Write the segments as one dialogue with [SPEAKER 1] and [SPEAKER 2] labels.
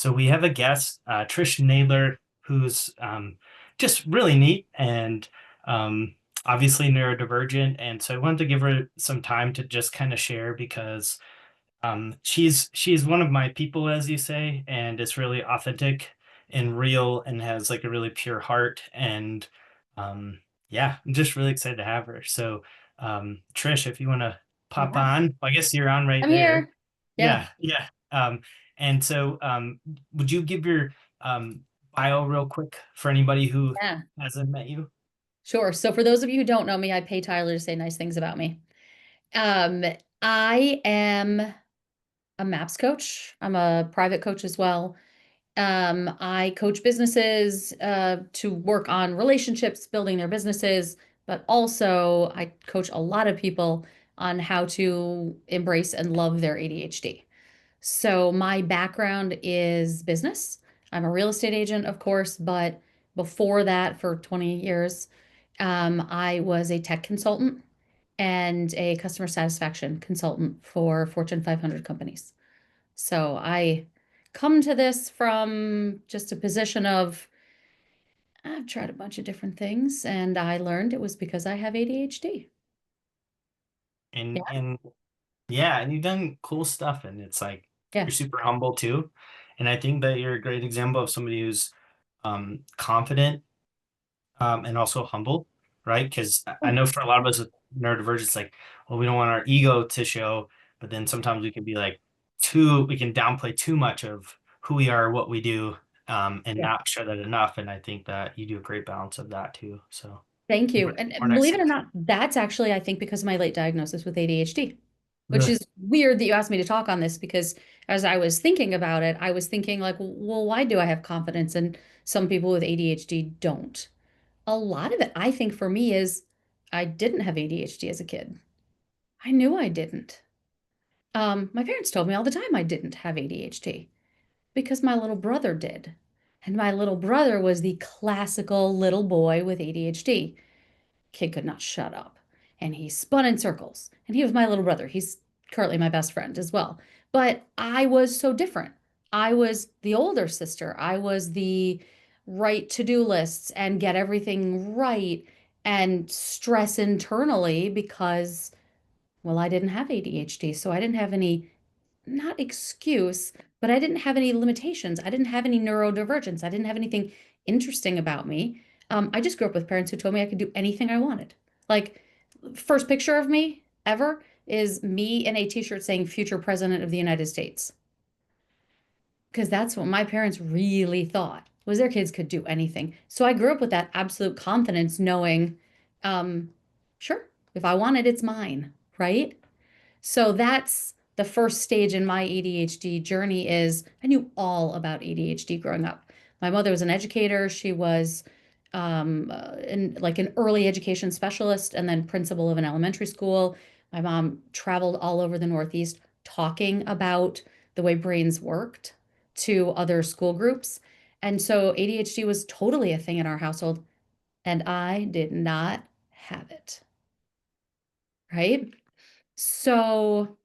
[SPEAKER 1] So we have a guest, Trish Nadler, who's just really neat and um, obviously neurodivergent. And so I wanted to give her some time to just kind of share because she's one of my people, as you say, and is really authentic and real and has like a really pure heart. And um, yeah, I'm just really excited to have her. So Trish, if you want to pop
[SPEAKER 2] Yeah,
[SPEAKER 1] on, I guess you're on right
[SPEAKER 2] I'm
[SPEAKER 1] there.
[SPEAKER 2] here. Yeah,
[SPEAKER 1] Yeah, yeah. And so would you give your um bio real quick for anybody who
[SPEAKER 2] yeah,
[SPEAKER 1] hasn't met you?
[SPEAKER 2] sure. So for those of you who don't know me, I pay Tyler to say nice things about me. Um, I am a MAPS coach. I'm a private coach as well. I coach businesses to work on relationships, building their businesses, but also I coach a lot of people on how to embrace and love their ADHD. So my background is business. I'm a real estate agent, of course, but before that, for 20 years, I was a tech consultant and a customer satisfaction consultant for Fortune 500 companies. So I come to this from just a position of I've tried a bunch of different things and I learned it was because I have ADHD. Yeah,
[SPEAKER 1] And yeah, and you've done cool stuff, and it's like
[SPEAKER 2] yeah.
[SPEAKER 1] you're super humble too. And I think that you're a great example of somebody who's confident and also humble, right? Because I
[SPEAKER 2] Oh,
[SPEAKER 1] know for a lot of us with neurodivergence, like, well, we don't want our ego to show, but then sometimes we can be like we can downplay too much of who we are, what we do, and
[SPEAKER 2] yeah.
[SPEAKER 1] not show that enough. And I think that you do a great balance of that too. So
[SPEAKER 2] Thank you.
[SPEAKER 1] more,
[SPEAKER 2] And
[SPEAKER 1] more next
[SPEAKER 2] believe it or
[SPEAKER 1] steps.
[SPEAKER 2] not, that's actually, I think, because of my late diagnosis with ADHD, which
[SPEAKER 1] Really?
[SPEAKER 2] is weird that you asked me to talk on this because as I was thinking about it, I was thinking, like, well, why do I have confidence and some people with ADHD don't? A lot of it, I think, for me is I didn't have ADHD as a kid. I knew I didn't. My parents told me all the time I didn't have ADHD because my little brother did. And my little brother was the classical little boy with ADHD. Kid could not shut up. And he spun in circles. And he was my little brother. He's currently my best friend as well. But I was so different. I was the older sister. I was the write to-do lists and get everything right and stress internally because, well, I didn't have ADHD. So I didn't have any, not excuse, but I didn't have any limitations. I didn't have any neurodivergence. I didn't have anything interesting about me. I just grew up with parents who told me I could do anything I wanted. Like, first picture of me ever is me in a t-shirt saying future president of the United States. Because that's what my parents really thought was their kids could do anything. So I grew up with that absolute confidence, knowing, um, sure, if I want it, it's mine, right? So that's the first stage in my ADHD journey is I knew all about ADHD growing up. My mother was an educator. She was like an early education specialist and then principal of an elementary school. My mom traveled all over the Northeast talking about the way brains worked to other school groups. And so ADHD was totally a thing in our household, and I did not have it, right? So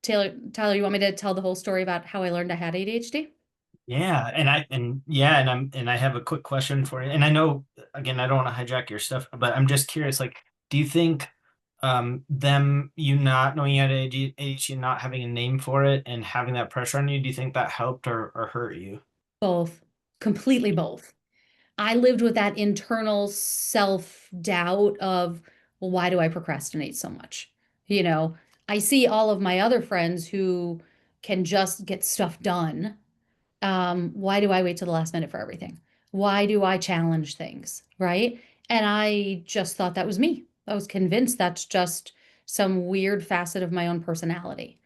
[SPEAKER 2] Tyler, you want me to tell the whole story about how I learned I had ADHD?
[SPEAKER 1] Yeah, and I have a quick question for you. And I know again, I don't want to hijack your stuff, but I'm just curious, like, do you think you not knowing you had ADHD, not having a name for it and having that pressure on you, do you think that helped or hurt you?
[SPEAKER 2] Both, completely both. I lived with that internal self-doubt of, well, why do I procrastinate so much? You know, I see all of my other friends who can just get stuff done. Why do I wait till the last minute for everything? Why do I challenge things? Right. And I just thought that was me. I was convinced that's just some weird facet of my own personality.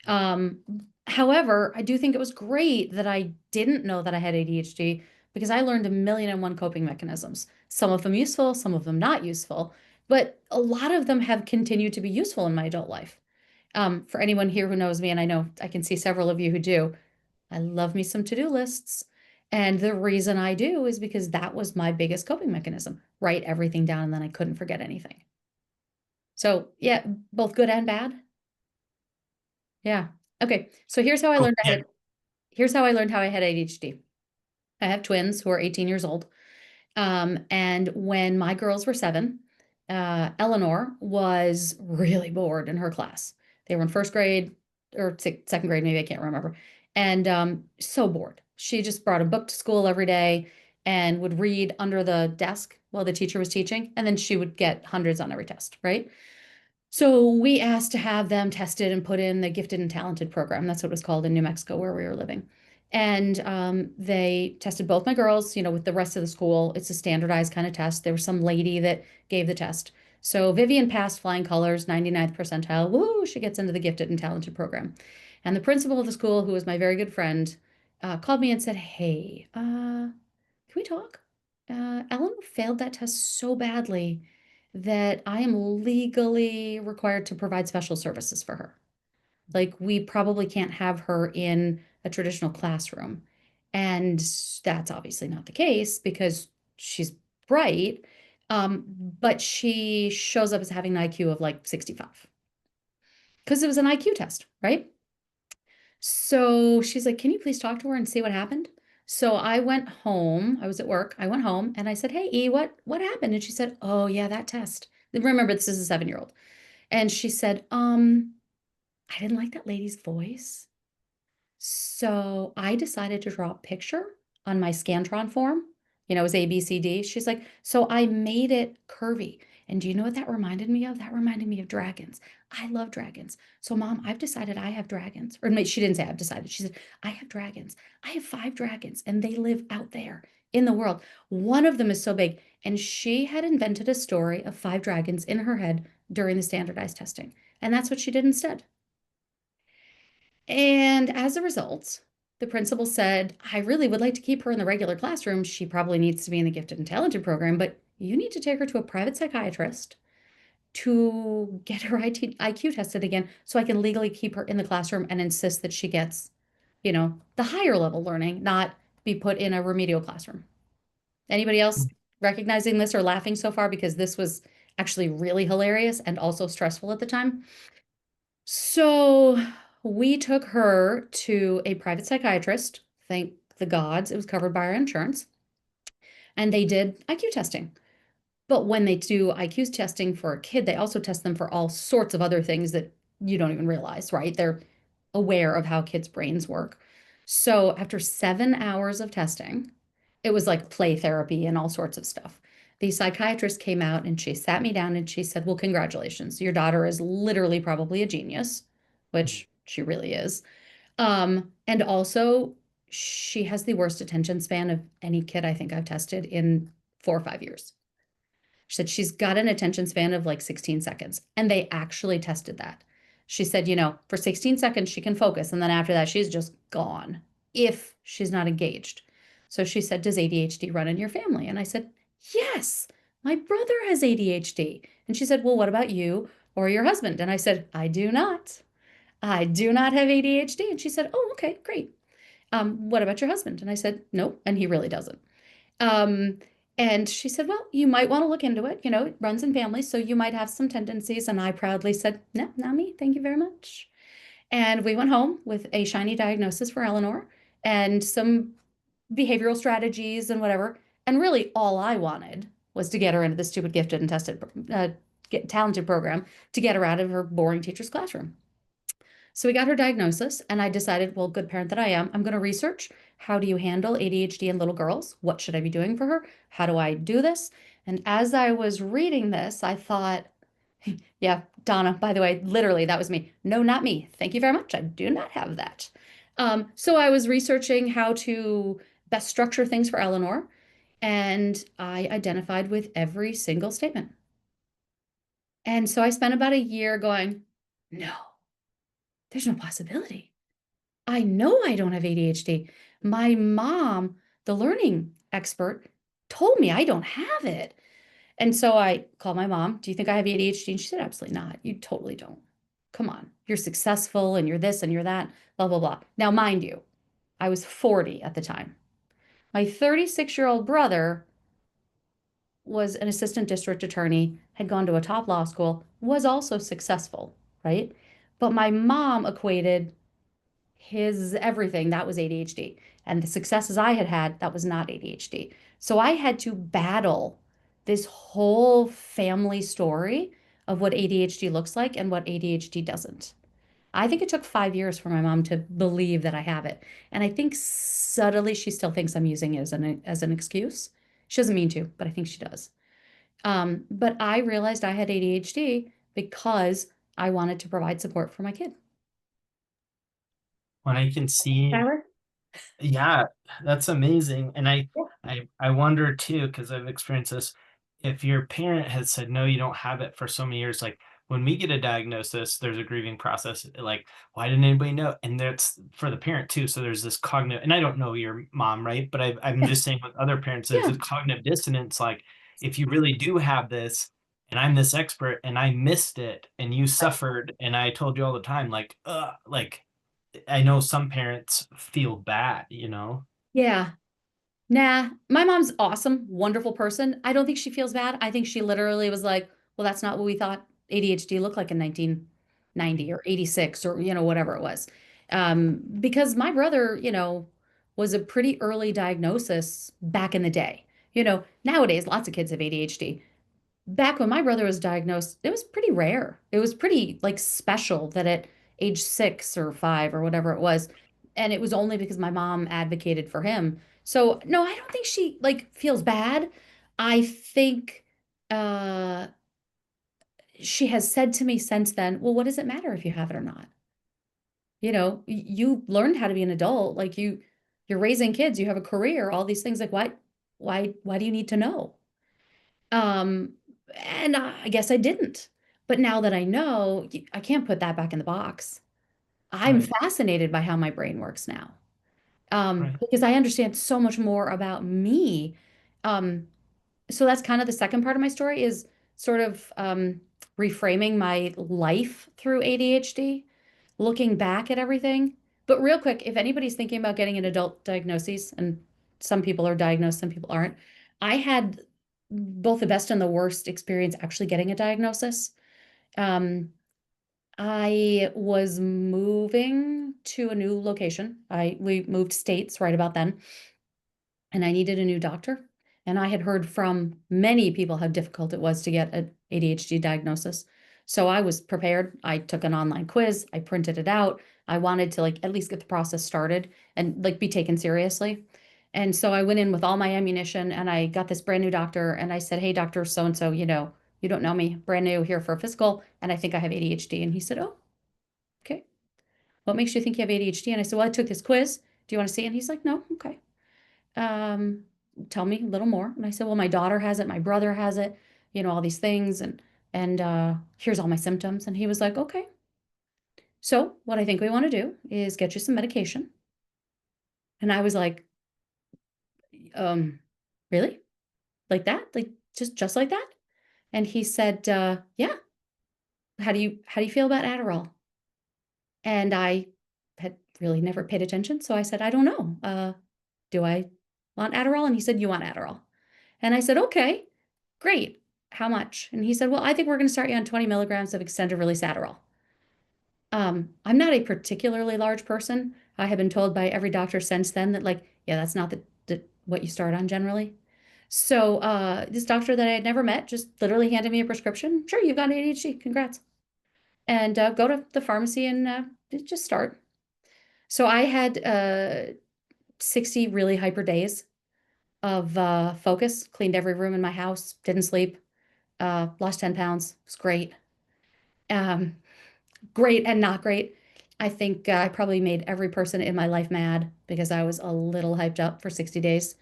[SPEAKER 2] Um, However, I do think it was great that I didn't know that I had ADHD because I learned a million and one coping mechanisms. Some of them useful, some of them not useful, but a lot of them have continued to be useful in my adult life. For anyone here who knows me, and I know I can see several of you who do, I love me some to-do lists. And the reason I do is because that was my biggest coping mechanism. Write everything down and then I couldn't forget anything. So, yeah, both good and bad. Yeah. Okay. So here's how I
[SPEAKER 1] Oh,
[SPEAKER 2] learned I
[SPEAKER 1] yeah.
[SPEAKER 2] had it. Here's how I learned how I had ADHD. I have twins who are 18 years old. And when my girls were 7, Eleanor was really bored in her class. They were in first grade or second grade, maybe I can't remember. And so bored. She just brought a book to school every day and would read under the desk while the teacher was teaching. And then she would get hundreds on every test, right? So we asked to have them tested and put in the gifted and talented program. That's what it was called in New Mexico, where we were living. And they tested both my girls, with the rest of the school. It's a standardized kind of test. There was some lady that gave the test. So Vivian passed flying colors, 99th percentile. Woo, she gets into the gifted and talented program. And the principal of the school, who was my very good friend, called me and said, "Hey, can we talk? Eleanor failed that test so badly that I am legally required to provide special services for her. Like, we probably can't have her in a traditional classroom." And that's obviously not the case because she's bright, but she shows up as having an IQ of like 65 because it was an IQ test, right? So she's like, "Can you please talk to her and see what happened?" So I went home. I was at work. I went home and I said, "Hey, E, what happened?" And she said, "Oh yeah, that test." Remember, this is a 7-year-old. And she said, "I didn't like that lady's voice. So I decided to draw a picture on my Scantron form. It was ABCD. She's like, so I made it curvy. And do you know what that reminded me of? That reminded me of dragons. I love dragons. So, Mom, I've decided I have dragons." Or no, she didn't say I've decided. She said, "I have dragons. I have 5 dragons, and they live out there in the world. One of them is so big." And she had invented a story of 5 dragons in her head during the standardized testing. And that's what she did instead. And as a result, the principal said, "I really would like to keep her in the regular classroom. She probably needs to be in the gifted and talented program, but you need to take her to a private psychiatrist to get her IQ tested again so I can legally keep her in the classroom and insist that she gets, the higher level learning, not be put in a remedial classroom." Anybody else recognizing this or laughing so far? Because this was actually really hilarious and also stressful at the time. So we took her to a private psychiatrist. Thank the gods, it was covered by our insurance. And they did IQ testing. But when they do IQ testing for a kid, they also test them for all sorts of other things that you don't even realize, right? They're aware of how kids' brains work. So after 7 hours of testing, it was like play therapy and all sorts of stuff. The psychiatrist came out and she sat me down and she said, "Well, congratulations. Your daughter is literally probably a genius," which she really is. And also, she has the worst attention span of any kid I think I've tested in 4 or 5 years. She said she's got an attention span of like 16 seconds. And they actually tested that. She said, for 16 seconds, she can focus. And then after that, she's just gone if she's not engaged. So she said, "Does ADHD run in your family?" And I said, "Yes, my brother has ADHD." And she said, "Well, what about you or your husband?" And I said, "I do not. I do not have ADHD." And she said, "Oh, okay, great. What about your husband?" And I said, "Nope, and he really doesn't." Um, and she said, "Well, you might want to look into it. It runs in families, so you might have some tendencies." And I proudly said, "No, not me. Thank you very much." And we went home with a shiny diagnosis for Eleanor and some behavioral strategies and whatever. And really, all I wanted was to get her into the stupid gifted and tested, get talented program to get her out of her boring teacher's classroom. So we got her diagnosis, and I decided, well, good parent that I am, I'm going to research how do you handle ADHD in little girls? What should I be doing for her? How do I do this? And as I was reading this, I thought, yeah, Donna, by the way, literally, that was me. No, not me. Thank you very much. I do not have that. So I was researching how to best structure things for Eleanor, and I identified with every single statement. And so I spent about a year going, no, there's no possibility. I know I don't have ADHD. My mom, the learning expert, told me I don't have it. And so I called my mom. "Do you think I have ADHD?" And she said, "Absolutely not. You totally don't. Come on. You're successful and you're this and you're that, blah, blah, blah." Now, mind you, I was 40 at the time. My 36-year-old brother was an assistant district attorney, had gone to a top law school, was also successful, right? But my mom equated his everything, that was ADHD. And the successes I had had, that was not ADHD. So I had to battle this whole family story of what ADHD looks like and what ADHD doesn't. I think it took 5 years for my mom to believe that I have it. And I think subtly she still thinks I'm using it as an excuse. She doesn't mean to, but I think she does. But I realized I had ADHD because I wanted to provide support for my kid.
[SPEAKER 1] When I can see,
[SPEAKER 2] Tyler?
[SPEAKER 1] yeah, that's amazing. And
[SPEAKER 2] Yeah.
[SPEAKER 1] I wonder too, because I've experienced this, if your parent has said, no, you don't have it for so many years, like when we get a diagnosis, there's a grieving process. Like, why didn't anybody know? And that's for the parent too. So there's this cognitive, and I don't know your mom, right? But I'm
[SPEAKER 2] Yeah.
[SPEAKER 1] just saying with other parents, there's
[SPEAKER 2] Yeah.
[SPEAKER 1] a cognitive dissonance. Like, if you really do have this, and I'm this expert, and I missed it, and you suffered, and I told you all the time, like I know some parents feel bad, you know?
[SPEAKER 2] Yeah. Nah, my mom's awesome, wonderful person. I don't think she feels bad. I think she literally was like, well, that's not what we thought ADHD looked like in 1990 or 86 or, whatever it was. Because my brother, was a pretty early diagnosis back in the day. Nowadays, lots of kids have ADHD. Back when my brother was diagnosed, it was pretty rare. It was pretty like special that at age 6 or 5 or whatever it was. And it was only because my mom advocated for him. So no, I don't think she like feels bad. I think uh she has said to me since then, well, what does it matter if you have it or not? You learned how to be an adult. Like you're raising kids, you have a career, all these things. Like why do you need to know? Um, and I guess I didn't. But now that I know, I can't put that back in the box. I'm
[SPEAKER 1] Right,
[SPEAKER 2] fascinated by how my brain works now.
[SPEAKER 1] right,
[SPEAKER 2] Because I understand so much more about me. Um, so that's kind of the second part of my story is sort of reframing my life through ADHD, looking back at everything. But real quick, if anybody's thinking about getting an adult diagnosis, and some people are diagnosed, some people aren't, I had both the best and the worst experience actually getting a diagnosis. Um, I was moving to a new location. We moved states right about then, and I needed a new doctor. And I had heard from many people how difficult it was to get an ADHD diagnosis. So I was prepared. I took an online quiz, I printed it out. I wanted to like at least get the process started and like be taken seriously. And so I went in with all my ammunition and I got this brand new doctor and I said, "Hey, doctor so and so, you don't know me, brand new here for a physical, and I think I have ADHD." And he said, "Oh, okay. What makes you think you have ADHD?" And I said, "Well, I took this quiz. Do you want to see it?" And he's like, "No, okay. Um, Tell me a little more." And I said, "Well, my daughter has it, my brother has it, all these things, and here's all my symptoms." And he was like, "Okay. So what I think we want to do is get you some medication." And I was like, really? Like that? Like just like that?" And he said, "Yeah. How do you feel about Adderall?" And I had really never paid attention, so I said, "I don't know. Do I want Adderall?" And he said, "You want Adderall." And I said, "Okay, great. How much?" And he said, "Well, I think we're going to start you on 20 milligrams of extended release Adderall." I'm not a particularly large person. I have been told by every doctor since then that, like, yeah, that's not the what you start on generally. So this doctor that I had never met just literally handed me a prescription. "Sure, you've got ADHD. Congrats." And go to the pharmacy and just start. So I had 60 really hyper days of focus, cleaned every room in my house, didn't sleep, lost 10 pounds. It was great. Um, Great and not great. I think I probably made every person in my life mad because I was a little hyped up for 60 days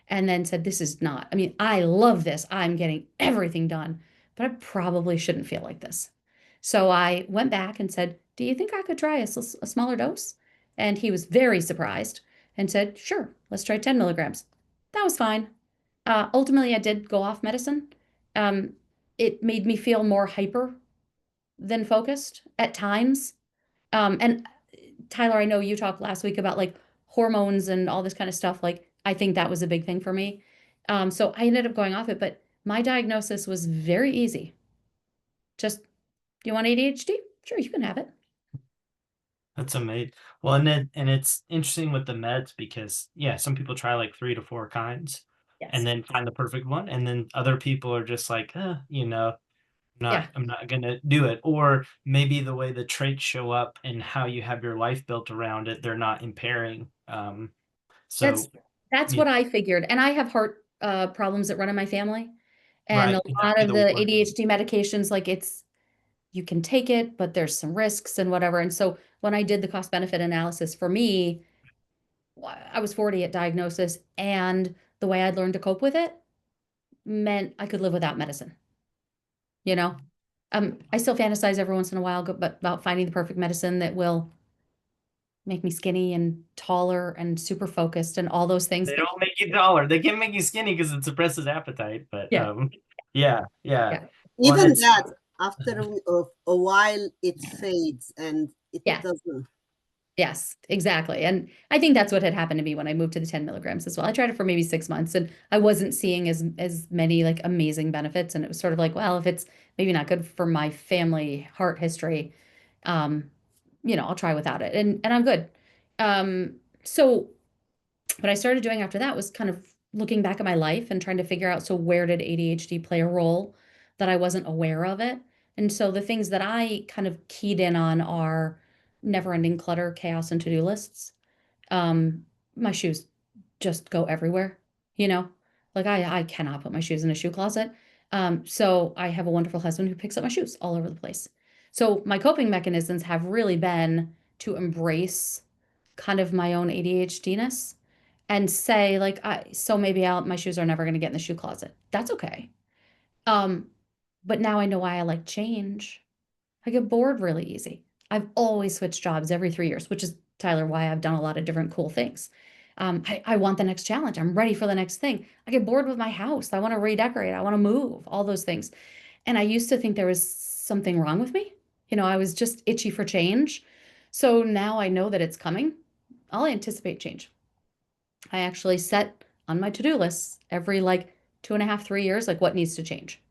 [SPEAKER 2] and then said, this is not, I mean, I love this. I'm getting everything done, but I probably shouldn't feel like this. So I went back and said, "Do you think I could try a smaller dose?" And he was very surprised and said, "Sure, let's try 10 milligrams." That was fine. Ultimately, I did go off medicine. Um, it made me feel more hyper than focused at times. And Tyler, I know you talked last week about like hormones and all this kind of stuff. Like, I think that was a big thing for me. So I ended up going off it, but my diagnosis was very easy. Just, "Do you want ADHD? Sure, you can have it."
[SPEAKER 1] That's amazing. Well, and it's interesting with the meds because yeah, some people try like 3 to 4 kinds and
[SPEAKER 2] Yes.
[SPEAKER 1] then find the perfect one, and then other people are just like,
[SPEAKER 2] Yeah.
[SPEAKER 1] I'm not gonna do it. Or maybe the way the traits show up and how you have your life built around it, they're not impairing.
[SPEAKER 2] That's
[SPEAKER 1] So
[SPEAKER 2] that's
[SPEAKER 1] you
[SPEAKER 2] what I figured. And I have heart problems that run in my family. And a
[SPEAKER 1] right, and that'd
[SPEAKER 2] lot
[SPEAKER 1] be
[SPEAKER 2] of
[SPEAKER 1] the
[SPEAKER 2] the
[SPEAKER 1] one.
[SPEAKER 2] ADHD medications, like it's you can take it, but there's some risks and whatever. And so when I did the cost benefit analysis for me, I was 40 at diagnosis, and the way I'd learned to cope with it meant I could live without medicine, you know? I still fantasize every once in a while, but about finding the perfect medicine that will make me skinny and taller and super focused and all those things.
[SPEAKER 1] They
[SPEAKER 2] But
[SPEAKER 1] don't make you taller. They can make you skinny because it suppresses appetite. But
[SPEAKER 2] yeah,
[SPEAKER 1] yeah, yeah.
[SPEAKER 2] yeah,
[SPEAKER 1] Well, and
[SPEAKER 3] Even
[SPEAKER 1] it's
[SPEAKER 3] that, after a while, it fades and it
[SPEAKER 2] yeah.
[SPEAKER 3] doesn't.
[SPEAKER 2] Yes, exactly. And I think that's what had happened to me when I moved to the 10 milligrams as well. I tried it for maybe 6 months and I wasn't seeing as many like amazing benefits. And it was sort of like, well, if it's maybe not good for my family heart history, um, I'll try without it. And I'm good. So what I started doing after that was kind of looking back at my life and trying to figure out, so where did ADHD play a role that I wasn't aware of it? And so the things that I kind of keyed in on are never-ending clutter, chaos, and to-do lists. My shoes just go everywhere, you know? Like I cannot put my shoes in a shoe closet. So I have a wonderful husband who picks up my shoes all over the place. So my coping mechanisms have really been to embrace kind of my own ADHDness and say like so maybe my shoes are never going to get in the shoe closet. That's okay. Um, but now I know why I like change. I get bored really easy. I've always switched jobs every 3 years, which is, Tyler, why I've done a lot of different cool things. I want the next challenge. I'm ready for the next thing. I get bored with my house. I want to redecorate. I want to move, all those things. And I used to think there was something wrong with me. I was just itchy for change. So now I know that it's coming. I'll anticipate change. I actually set on my to-do lists every like 2.5, 3 years, like what needs to change.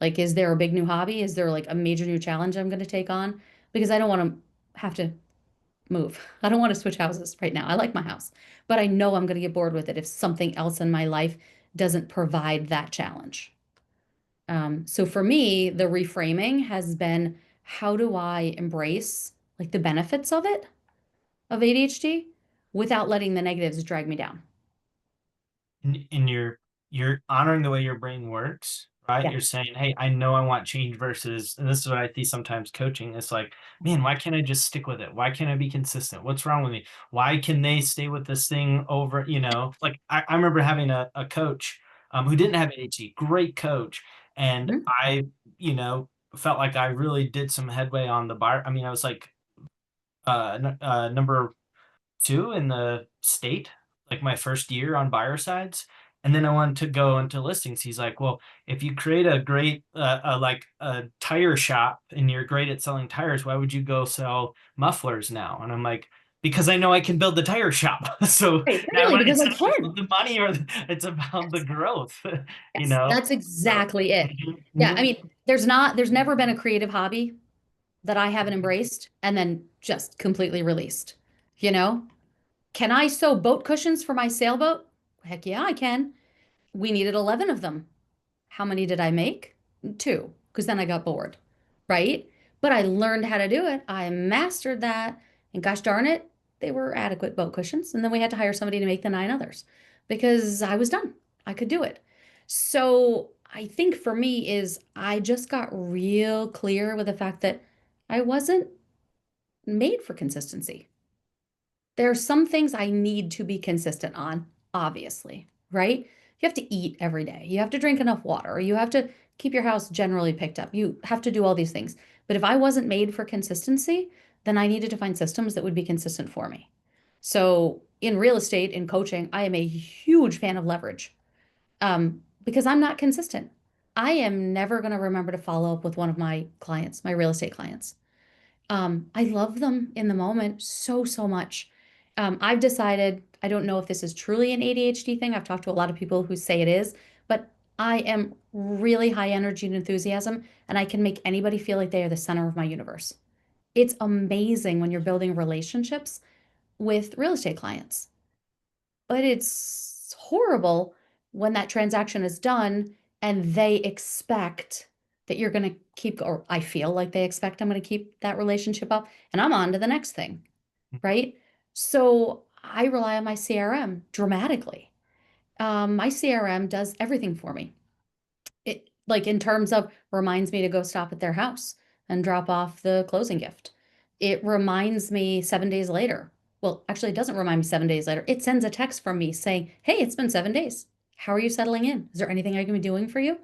[SPEAKER 2] Like, is there a big new hobby? Is there like a major new challenge I'm going to take on? Because I don't want to have to move. I don't want to switch houses right now. I like my house, but I know I'm going to get bored with it if something else in my life doesn't provide that challenge. So for me, the reframing has been, how do I embrace like the benefits of it, of ADHD, without letting the negatives drag me down?
[SPEAKER 1] and you're honoring the way your brain works, right?
[SPEAKER 2] Yeah.
[SPEAKER 1] You're saying, "Hey, I know I want change," versus, and this is what I see sometimes coaching. It's like, man, why can't I just stick with it? Why can't I be consistent? What's wrong with me? Why can they stay with this thing over? Like I remember having a coach who didn't have ADHD, great coach, and
[SPEAKER 2] Mhm.
[SPEAKER 1] I, felt like I really did some headway on the bar. I mean, I was like number two in the state, like my first year on buyer sides. And then I wanted to go into listings. He's like, well, if you create a great, like a tire shop and you're great at selling tires, why would you go sell mufflers now? And I'm like, because I know I can build the tire shop. So
[SPEAKER 2] Right,
[SPEAKER 1] now
[SPEAKER 2] literally, because
[SPEAKER 1] it's
[SPEAKER 2] I
[SPEAKER 1] not
[SPEAKER 2] can.
[SPEAKER 1] about the money it's about the
[SPEAKER 2] Yes,
[SPEAKER 1] growth, you
[SPEAKER 2] yes,
[SPEAKER 1] know?
[SPEAKER 2] that's
[SPEAKER 1] So,
[SPEAKER 2] exactly it.
[SPEAKER 1] mhm,
[SPEAKER 2] Yeah, I
[SPEAKER 1] mhm.
[SPEAKER 2] mean, there's never been a creative hobby that I haven't embraced and then just completely released. You know? Can I sew boat cushions for my sailboat? Heck yeah, I can. We needed 11 of them. How many did I make? Two, because then I got bored, right? But I learned how to do it. I mastered that. And gosh darn it, they were adequate boat cushions. And then we had to hire somebody to make the 9 others because I was done. I could do it. So I think for me is I just got real clear with the fact that I wasn't made for consistency. There are some things I need to be consistent on, obviously, right? You have to eat every day. You have to drink enough water. You have to keep your house generally picked up. You have to do all these things. But if I wasn't made for consistency, then I needed to find systems that would be consistent for me. So in real estate, in coaching, I am a huge fan of leverage because I'm not consistent. I am never going to remember to follow up with one of my clients, my real estate clients. I love them in the moment so, so much. I've decided, I don't know if this is truly an ADHD thing. I've talked to a lot of people who say it is, but I am really high energy and enthusiasm, and I can make anybody feel like they are the center of my universe. It's amazing when you're building relationships with real estate clients. But it's horrible when that transaction is done and they expect that you're going to keep, or I feel like they expect I'm going to keep that relationship up and I'm on to the next thing, right? So I rely on my CRM dramatically. My CRM does everything for me. It, like, in terms of, reminds me to go stop at their house and drop off the closing gift. It reminds me 7 days later. Well, actually, it doesn't remind me 7 days later. It sends a text from me saying, hey, it's been 7 days. How are you settling in? Is there anything I can be doing for you?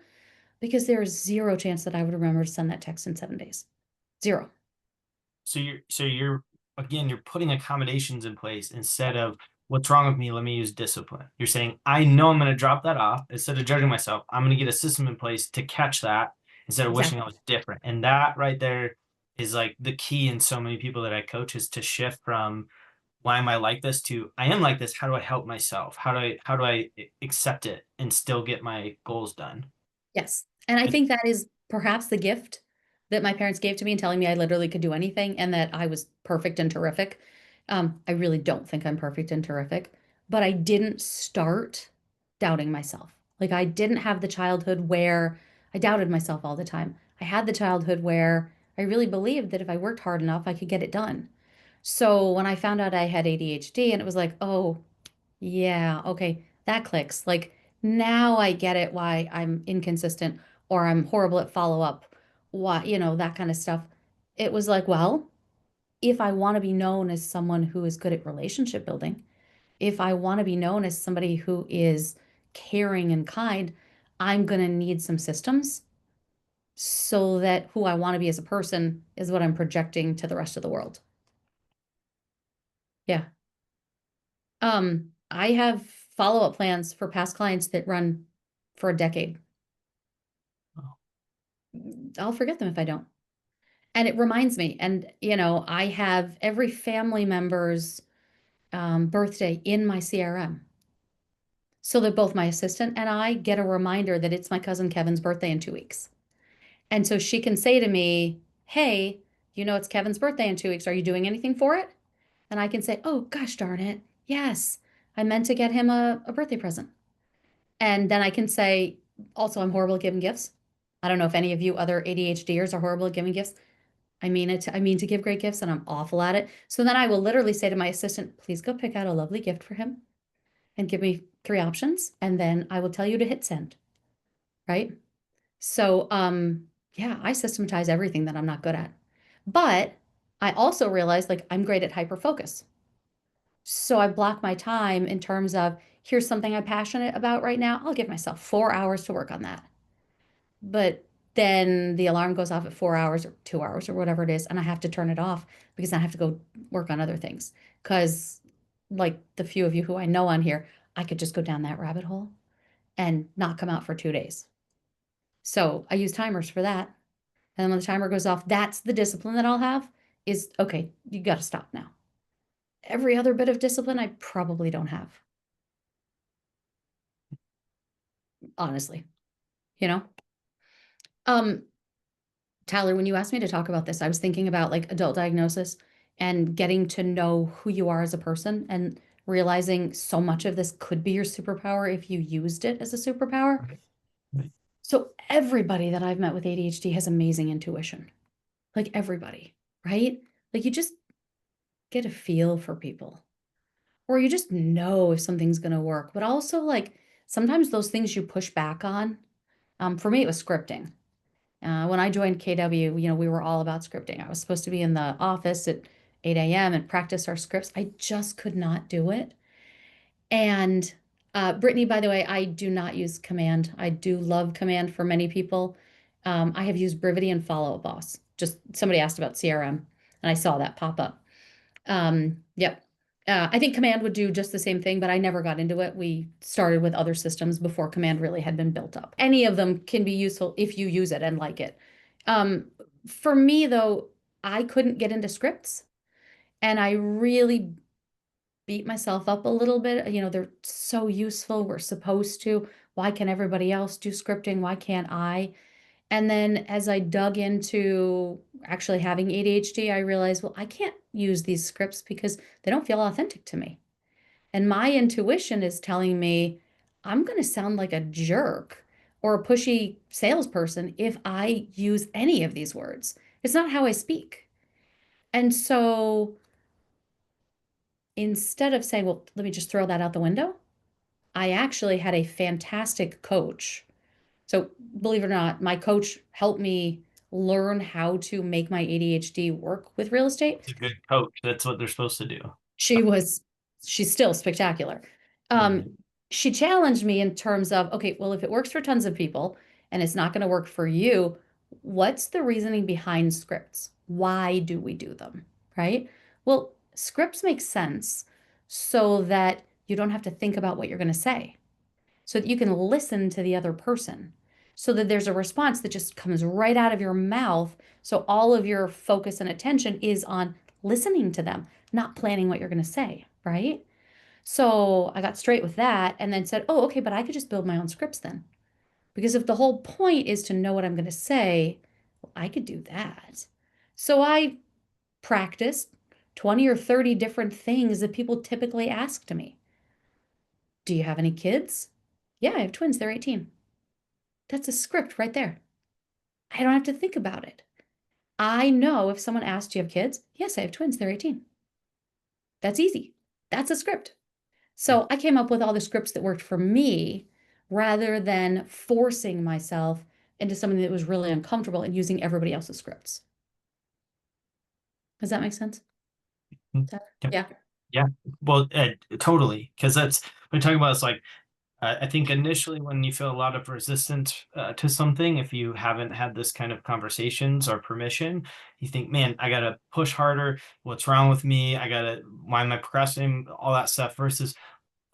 [SPEAKER 2] Because there is zero chance that I would remember to send that text in 7 days. Zero.
[SPEAKER 1] So you're again, you're putting accommodations in place instead of what's wrong with me, let me use discipline. You're saying, I know I'm going to drop that off. Instead of judging myself, I'm going to get a system in place to catch that instead of wishing I
[SPEAKER 2] Exactly.
[SPEAKER 1] was different. And that right there is like the key in so many people that I coach, is to shift from why am I like this to I am like this. How do I help myself? How do I accept it and still get my goals done?
[SPEAKER 2] Yes. And I think that is perhaps the gift that my parents gave to me in telling me I literally could do anything and that I was perfect and terrific. I really don't think I'm perfect and terrific, but I didn't start doubting myself. Like, I didn't have the childhood where I doubted myself all the time. I had the childhood where I really believed that if I worked hard enough, I could get it done. So when I found out I had ADHD and it was like, oh, yeah, okay, that clicks. Like, now I get it why I'm inconsistent or I'm horrible at follow up, why, that kind of stuff. It was like, well, if I want to be known as someone who is good at relationship building, if I want to be known as somebody who is caring and kind, I'm going to need some systems so that who I want to be as a person is what I'm projecting to the rest of the world. Yeah. I have follow-up plans for past clients that run for a decade. I'll forget them if I don't. And it reminds me, and I have every family member's birthday in my CRM. So that both my assistant and I get a reminder that it's my cousin Kevin's birthday in 2 weeks. And so she can say to me, hey, it's Kevin's birthday in 2 weeks. Are you doing anything for it? And I can say, oh, gosh darn it. Yes, I meant to get him a birthday present. And then I can say, also, I'm horrible at giving gifts. I don't know if any of you other ADHDers are horrible at giving gifts. I mean it. I mean to give great gifts, and I'm awful at it. So then I will literally say to my assistant, please go pick out a lovely gift for him and give me 3 options. And then I will tell you to hit send. Right. So, yeah, I systematize everything that I'm not good at. But I also realize, like, I'm great at hyper focus. So I block my time in terms of, here's something I'm passionate about right now. I'll give myself 4 hours to work on that. But then the alarm goes off at 4 hours or 2 hours or whatever it is, and I have to turn it off because I have to go work on other things. Because, like the few of you who I know on here, I could just go down that rabbit hole and not come out for 2 days. So I use timers for that. And then when the timer goes off, that's the discipline that I'll have is, okay, you got to stop now. Every other bit of discipline I probably don't have, honestly, you know? Um, Tyler, when you asked me to talk about this, I was thinking about like adult diagnosis and getting to know who you are as a person and realizing so much of this could be your superpower if you used it as a superpower.
[SPEAKER 1] Right. Right.
[SPEAKER 2] So everybody that I've met with ADHD has amazing intuition. Like, everybody, right? Like, you just get a feel for people, or you just know if something's going to work. But also, like, sometimes those things you push back on. For me, it was scripting. When I joined KW, we were all about scripting. I was supposed to be in the office at 8 a.m. and practice our scripts. I just could not do it. And Brittany, by the way, I do not use Command. I do love Command for many people. I have used Brivity and Follow Up Boss. Just somebody asked about CRM, and I saw that pop up. Yep. I think Command would do just the same thing, but I never got into it. We started with other systems before Command really had been built up. Any of them can be useful if you use it and like it. Um, for me, though, I couldn't get into scripts, and I really beat myself up a little bit. They're so useful. We're supposed to. Why can everybody else do scripting? Why can't I? And then as I dug into actually having ADHD, I realized, well, I can't use these scripts because they don't feel authentic to me. And my intuition is telling me I'm going to sound like a jerk or a pushy salesperson if I use any of these words. It's not how I speak. And so instead of saying, well, let me just throw that out the window, I actually had a fantastic coach. So, believe it or not, my coach helped me learn how to make my ADHD work with real estate.
[SPEAKER 1] It's a good coach. That's what they're supposed to do.
[SPEAKER 2] She was, she's still spectacular.
[SPEAKER 1] Right.
[SPEAKER 2] She challenged me in terms of, okay, well, if it works for tons of people and it's not going to work for you, what's the reasoning behind scripts? Why do we do them? Right? Well, scripts make sense so that you don't have to think about what you're going to say, so that you can listen to the other person, so that there's a response that just comes right out of your mouth. So all of your focus and attention is on listening to them, not planning what you're going to say, right? So I got straight with that and then said, oh, okay, but I could just build my own scripts then. Because if the whole point is to know what I'm going to say, well, I could do that. So I practiced 20 or 30 different things that people typically ask to me. Do you have any kids? Yeah, I have twins. They're 18. That's a script right there. I don't have to think about it. I know if someone asks, do you have kids? Yes, I have twins. They're 18. That's easy. That's a script. So I came up with all the scripts that worked for me rather than forcing myself into something that was really uncomfortable and using everybody else's scripts. Does that make sense?
[SPEAKER 1] Yep.
[SPEAKER 2] Yeah.
[SPEAKER 1] Yeah. Well, totally. Because that's what I'm talking about. It's like, I think initially when you feel a lot of resistance to something, if you haven't had this kind of conversations or permission, you think, man, I gotta push harder. What's wrong with me? Why am I procrastinating? All that stuff versus,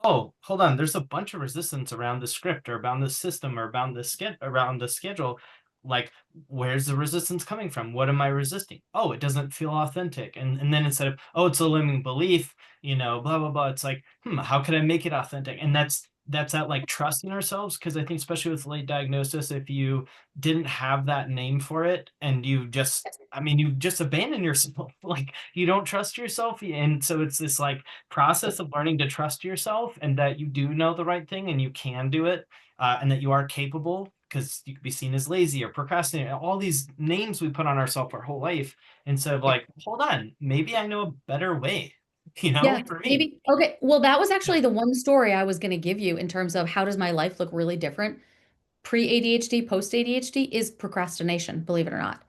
[SPEAKER 1] oh, hold on, there's a bunch of resistance around the script or around the system or around the schedule. Like, where's the resistance coming from? What am I resisting? Oh, it doesn't feel authentic. And then instead of, oh, it's a limiting belief, blah blah blah, it's like, how can I make it authentic? And that's that, like, trusting ourselves, because I think especially with late diagnosis, if you didn't have that name for it and you just abandon yourself, like you don't trust yourself. And so it's this like process of learning to trust yourself and that you do know the right thing and you can do it, and that you are capable, because you could be seen as lazy or procrastinating, all these names we put on ourselves our whole life, instead of like, hold on, maybe I know a better way,
[SPEAKER 2] Yeah,
[SPEAKER 1] for me.
[SPEAKER 2] maybe. Okay. Well, that was actually the one story I was going to give you in terms of how does my life look really different pre-ADHD, post-ADHD is procrastination, believe it or not.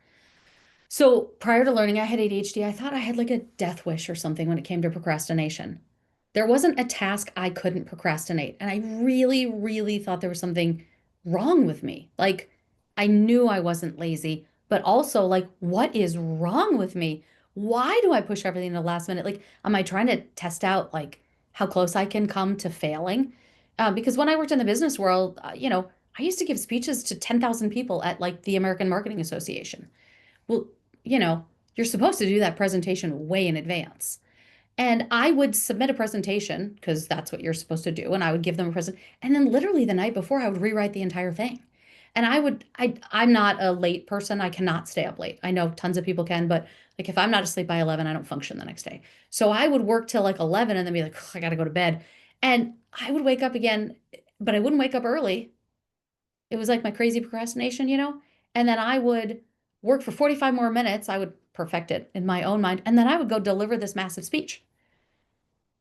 [SPEAKER 2] So prior to learning I had ADHD, I thought I had like a death wish or something when it came to procrastination. There wasn't a task I couldn't procrastinate. And I really, really thought there was something wrong with me. Like I knew I wasn't lazy, but also like, what is wrong with me? Why do I push everything to the last minute? Like, am I trying to test out like how close I can come to failing? Because when I worked in the business world, I used to give speeches to 10,000 people at like the American Marketing Association. Well, you know, you're supposed to do that presentation way in advance. And I would submit a presentation because that's what you're supposed to do. And I would give them a present. And then literally the night before, I would rewrite the entire thing. And I'm not a late person. I cannot stay up late. I know tons of people can, but like if I'm not asleep by 11, I don't function the next day. So I would work till like 11 and then be like, "Ugh, I got to go to bed." And I would wake up again, but I wouldn't wake up early. It was like my crazy procrastination. And then I would work for 45 more minutes. I would perfect it in my own mind. And then I would go deliver this massive speech.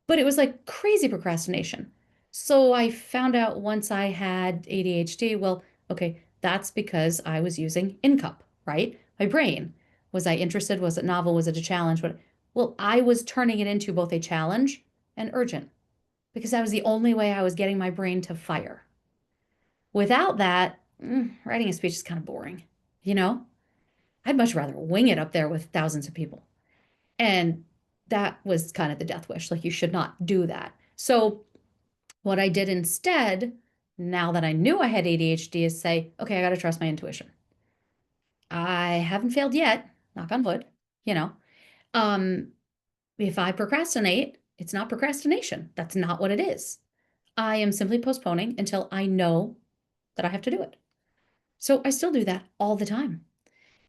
[SPEAKER 2] But it was like crazy procrastination. So I found out once I had ADHD, well, okay, that's because I was using InCup, right? My brain. Was I interested? Was it novel? Was it a challenge? Well, I was turning it into both a challenge and urgent because that was the only way I was getting my brain to fire. Without that, writing a speech is kind of boring, you know? I'd much rather wing it up there with thousands of people. And that was kind of the death wish. Like, you should not do that. So, what I did instead, now that I knew I had ADHD, is say, okay, I got to trust my intuition. I haven't failed yet, knock on wood, you know? Um, if I procrastinate, it's not procrastination. That's not what it is. I am simply postponing until I know that I have to do it. So I still do that all the time.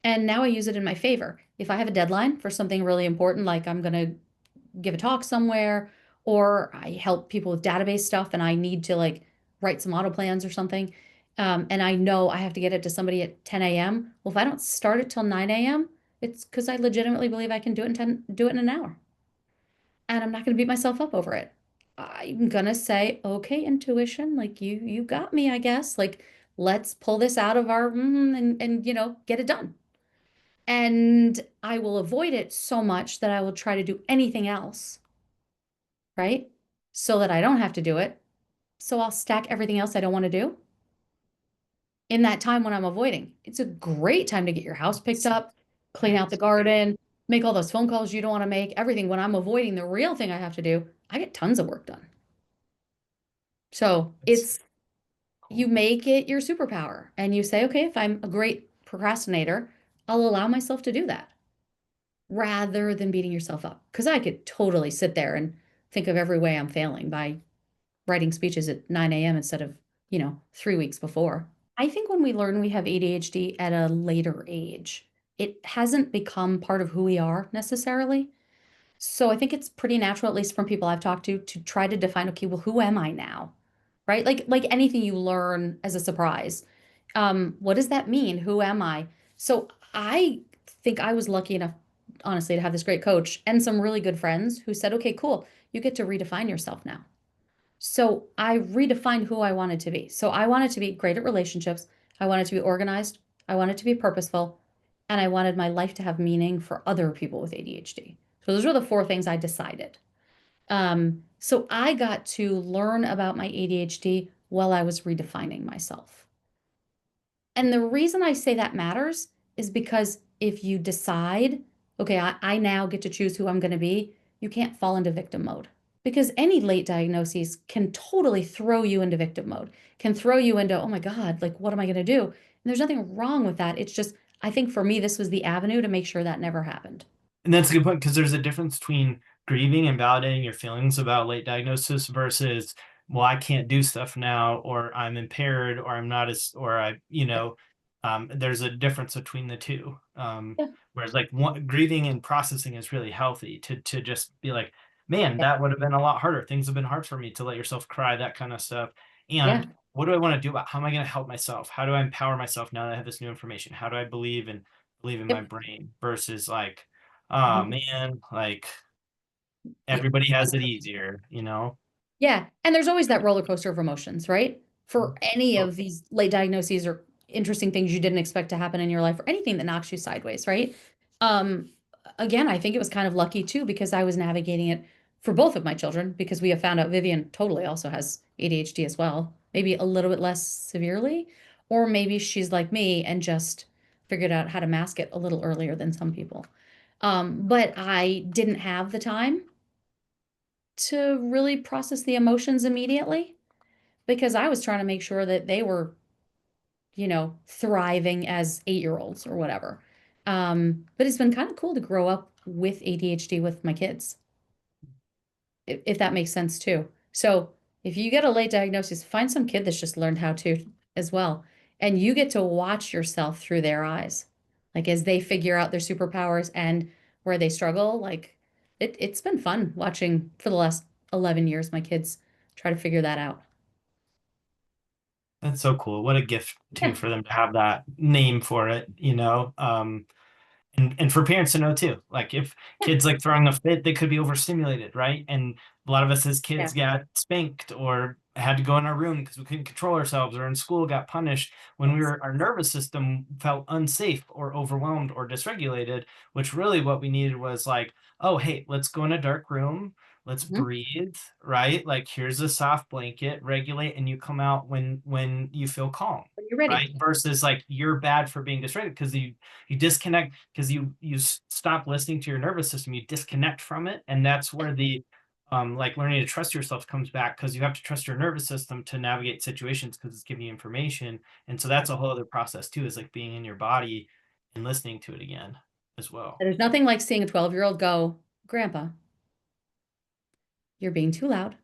[SPEAKER 2] And now I use it in my favor. If I have a deadline for something really important, like I'm going to give a talk somewhere, or I help people with database stuff and I need to like write some auto plans or something, and I know I have to get it to somebody at 10 a.m. Well, if I don't start it till 9 a.m., it's because I legitimately believe I can do it in an hour. And I'm not going to beat myself up over it. I'm going to say, okay, intuition, like you got me, I guess. Like, let's pull this out of our, and, get it done. And I will avoid it so much that I will try to do anything else, right? So that I don't have to do it. So I'll stack everything else I don't want to do in that time when I'm avoiding. It's a great time to get your house picked up, clean out the garden, make all those phone calls you don't want to make, everything. When I'm avoiding the real thing I have to do, I get tons of work done. So
[SPEAKER 1] That's
[SPEAKER 2] it's, you
[SPEAKER 1] cool.
[SPEAKER 2] make it your superpower and you say, okay, if I'm a great procrastinator, I'll allow myself to do that rather than beating yourself up. Because I could totally sit there and think of every way I'm failing by writing speeches at 9 a.m. instead of, 3 weeks before. I think when we learn we have ADHD at a later age, it hasn't become part of who we are necessarily. So I think it's pretty natural, at least from people I've talked to try to define, okay, well, who am I now? Right? Like anything you learn as a surprise. What does that mean? Who am I? So I think I was lucky enough, honestly, to have this great coach and some really good friends who said, okay, cool, you get to redefine yourself now. So I redefined who I wanted to be. So I wanted to be great at relationships. I wanted to be organized. I wanted to be purposeful. And I wanted my life to have meaning for other people with ADHD. So those were the four things I decided. So I got to learn about my ADHD while I was redefining myself. And the reason I say that matters is because if you decide, okay, I now get to choose who I'm going to be, you can't fall into victim mode. Because any late diagnoses can totally throw you into victim mode, can throw you into, oh my God, like, what am I going to do? And there's nothing wrong with that. It's just, I think for me, this was the avenue to make sure that never happened.
[SPEAKER 1] And that's a good point because there's a difference between grieving and validating your feelings about late diagnosis versus, well, I can't do stuff now, or I'm impaired, or I'm not as, or there's a difference between the two.
[SPEAKER 2] Yeah.
[SPEAKER 1] Whereas like grieving and processing is really healthy to just be like, man,
[SPEAKER 2] Yeah.
[SPEAKER 1] that would have been a lot harder. Things have been hard for me to let yourself cry, that kind of stuff.
[SPEAKER 2] Yeah.
[SPEAKER 1] And what do I want to do about how am I going to help myself? How do I empower myself now that I have this new information? How do I believe in my
[SPEAKER 2] Yep.
[SPEAKER 1] brain versus like, oh
[SPEAKER 2] Mhm.
[SPEAKER 1] man, like
[SPEAKER 2] Y-
[SPEAKER 1] everybody has it easier.
[SPEAKER 2] Yeah. And there's always that roller coaster of emotions, right? For any
[SPEAKER 1] Oh,
[SPEAKER 2] of these late diagnoses or interesting things you didn't expect to happen in your life or anything that knocks you sideways, right? Um, Again, I think it was kind of lucky too because I was navigating it for both of my children because we have found out Vivian totally also has ADHD as well, maybe a little bit less severely, or maybe she's like me and just figured out how to mask it a little earlier than some people. But I didn't have the time to really process the emotions immediately because I was trying to make sure that they were, thriving as 8-year-olds or whatever. But it's been kind of cool to grow up with ADHD with my kids, if that makes sense too. So if you get a late diagnosis, find some kid that's just learned how to as well. And you get to watch yourself through their eyes, like as they figure out their superpowers and where they struggle. Like it's been fun watching for the last 11 years, my kids try to figure that out.
[SPEAKER 1] that's so cool. What a gift too
[SPEAKER 2] Yeah.
[SPEAKER 1] for them to have that name for it. And for parents to know too, like if kids like throwing a fit, they could be overstimulated, right? And a lot of us as kids
[SPEAKER 2] Yeah.
[SPEAKER 1] got spanked or had to go in our room because we couldn't control ourselves, or in school got punished when our nervous system felt unsafe or overwhelmed or dysregulated, which really what we needed was like, oh, hey, let's go in a dark room. Let's
[SPEAKER 2] Mhm.
[SPEAKER 1] breathe, right? Like here's a soft blanket, regulate, and you come out when you feel calm,
[SPEAKER 2] When you're ready.
[SPEAKER 1] right? Versus like you're bad for being dysregulated because you disconnect because you stop listening to your nervous system, you disconnect from it, and that's where the like learning to trust yourself comes back because you have to trust your nervous system to navigate situations because it's giving you information. And so that's a whole other process too, is like being in your body and listening to it again as well.
[SPEAKER 2] There's nothing like seeing a 12-year-old go, Grandpa, you're being too loud.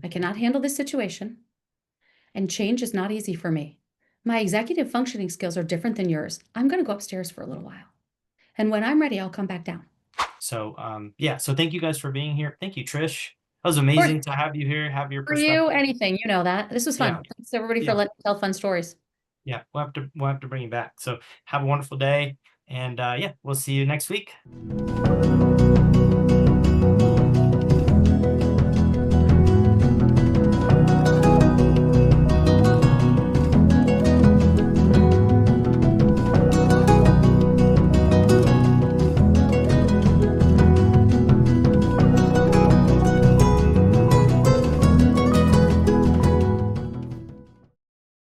[SPEAKER 2] I cannot handle this situation, and change is not easy for me. My executive functioning skills are different than yours. I'm going to go upstairs for a little while. And when I'm ready, I'll come back down.
[SPEAKER 1] So yeah, so thank you guys for being here. Thank you, Trish. That was
[SPEAKER 2] Of course,
[SPEAKER 1] amazing to have you here, have your
[SPEAKER 2] for you,
[SPEAKER 1] perspective.
[SPEAKER 2] anything, you know that. This was fun.
[SPEAKER 1] Yeah,
[SPEAKER 2] Thanks everybody for
[SPEAKER 1] yeah,
[SPEAKER 2] letting me tell fun stories.
[SPEAKER 1] yeah. We'll have to bring you back. So have a wonderful day, and yeah, we'll see you next week.